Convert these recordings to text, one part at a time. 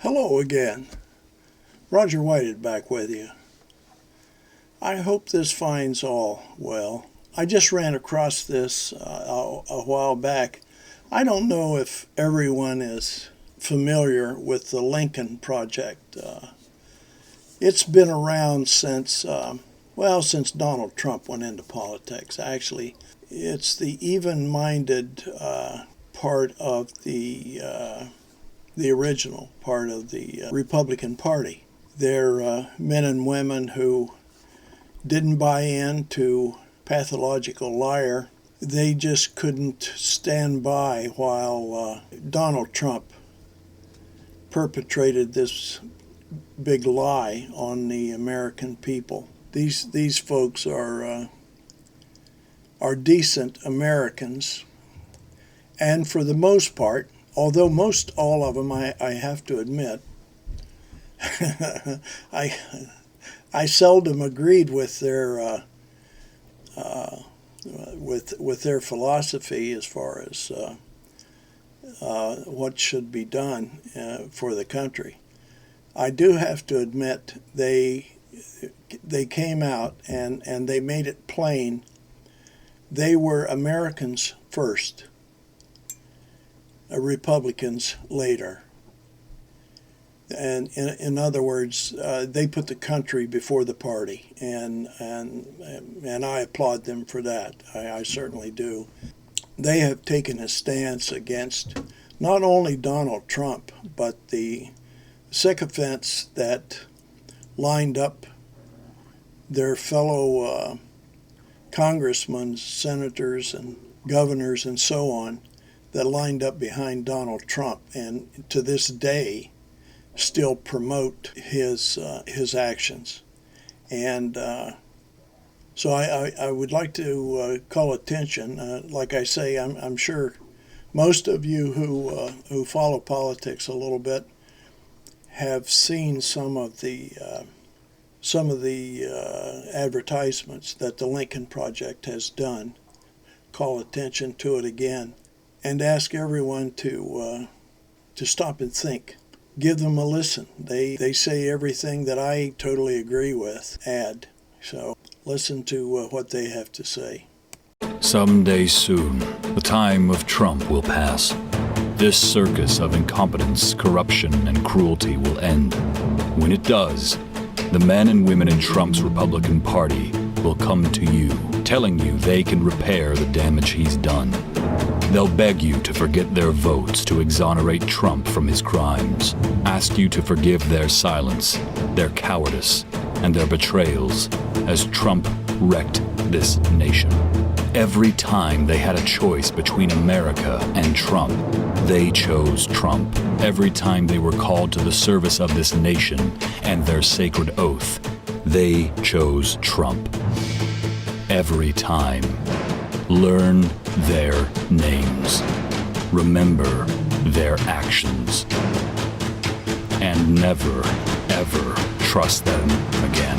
Hello again. Roger Whited back with you. I hope this finds all well. I just ran across this a while back. I don't know if everyone is familiar with the Lincoln Project. It's been around since Donald Trump went into politics. Actually, it's the even-minded part of the original part of the Republican Party. They're men and women who didn't buy into pathological liar. They just couldn't stand by while Donald Trump perpetrated this big lie on the American people. These folks are decent Americans, and for the most part, although most all of them, I have to admit, I seldom agreed with their with their philosophy as far as what should be done for the country. I do have to admit they came out and they made it plain they were Americans first. Republicans later. And in other words, they put the country before the party, and I applaud them for that. I certainly do. They have taken a stance against not only Donald Trump, but the sycophants that lined up their fellow congressmen, senators, and governors, and so on, that lined up behind Donald Trump, and to this day still promote his actions. And so I would like to call attention. Like I say, I'm sure most of you who follow politics a little bit have seen some of the advertisements that the Lincoln Project has done. Call attention to it again, and ask everyone to stop and think. Give them a listen. They say everything that I totally agree with. So listen to what they have to say. Someday soon, the time of Trump will pass. This circus of incompetence, corruption, and cruelty will end. When it does, the men and women in Trump's Republican Party will come to you, telling you they can repair the damage he's done. They'll beg you to forget their votes to exonerate Trump from his crimes, ask you to forgive their silence, their cowardice, and their betrayals as Trump wrecked this nation. Every time they had a choice between America and Trump, they chose Trump. Every time they were called to the service of this nation and their sacred oath, they chose Trump. Every time. Learn their names. Remember their actions. And never, ever trust them again.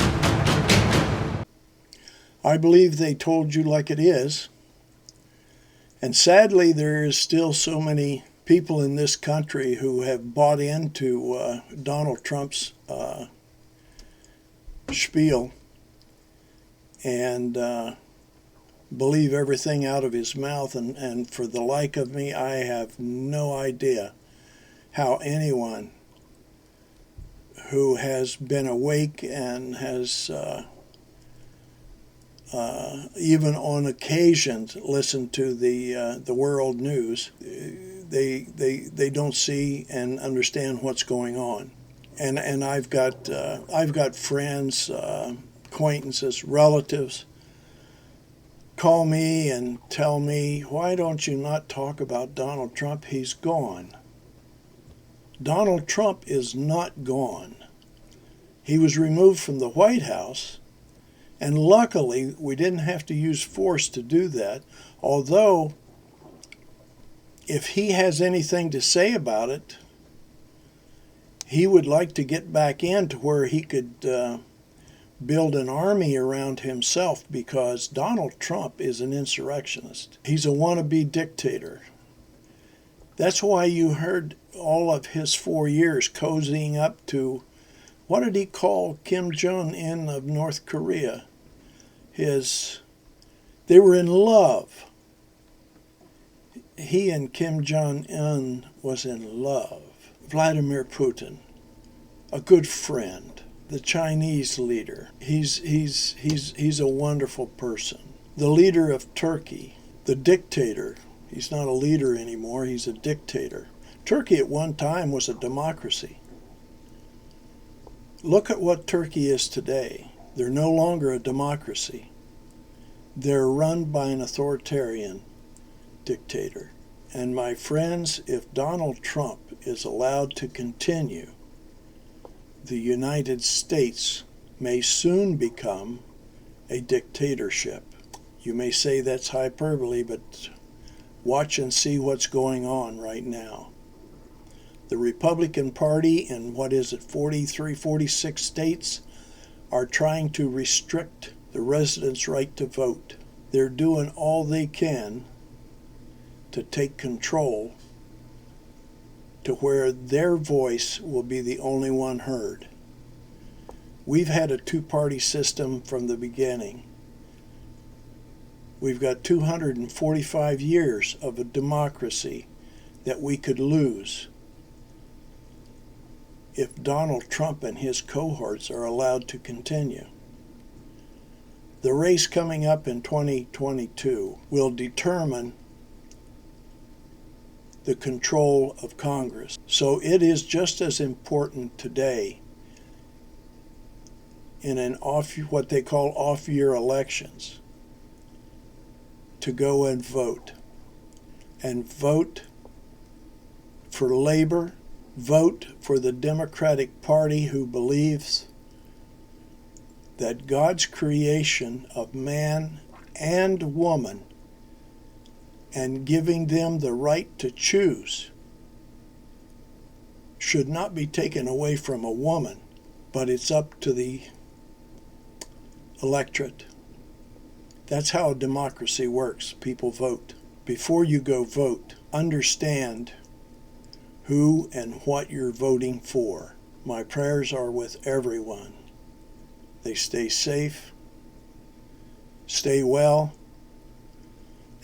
I believe they told you like it is. And sadly, there is still so many people in this country who have bought into Donald Trump's spiel and believe everything out of his mouth, and for the like of me, I have no idea how anyone who has been awake and has even on occasion listened to the world news, they don't see and understand what's going on. And I've got friends, acquaintances, relatives call me and tell me, why don't you not talk about Donald Trump? He's gone. Donald Trump is not gone. He was removed from the White House, and luckily we didn't have to use force to do that, although if he has anything to say about it, he would like to get back in to where he could build an army around himself, because Donald Trump is an insurrectionist. He's a wannabe dictator. That's why you heard all of his 4 years cozying up to, what did he call Kim Jong-un of North Korea? They were in love. He and Kim Jong-un was in love. Vladimir Putin, a good friend. The Chinese leader, he's a wonderful person. The leader of Turkey, the dictator, he's not a leader anymore, he's a dictator. Turkey at one time was a democracy. Look at what Turkey is today. They're no longer a democracy. They're run by an authoritarian dictator. And my friends, if Donald Trump is allowed to continue, the United States may soon become a dictatorship. You may say that's hyperbole, but watch and see what's going on right now. The Republican Party in 43, 46 states are trying to restrict the residents' right to vote. They're doing all they can to take control to where their voice will be the only one heard. We've had a two-party system from the beginning. We've got 245 years of a democracy that we could lose if Donald Trump and his cohorts are allowed to continue. The race coming up in 2022 will determine the control of Congress. So it is just as important today in what they call off-year elections to go and vote for labor, vote for the Democratic Party, who believes that God's creation of man and woman and giving them the right to choose should not be taken away from a woman, but it's up to the electorate. That's how a democracy works. People vote. Before you go vote, understand who and what you're voting for. My prayers are with everyone. They stay safe, stay well,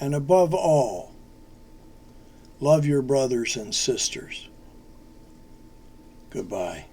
and above all, love your brothers and sisters. Goodbye.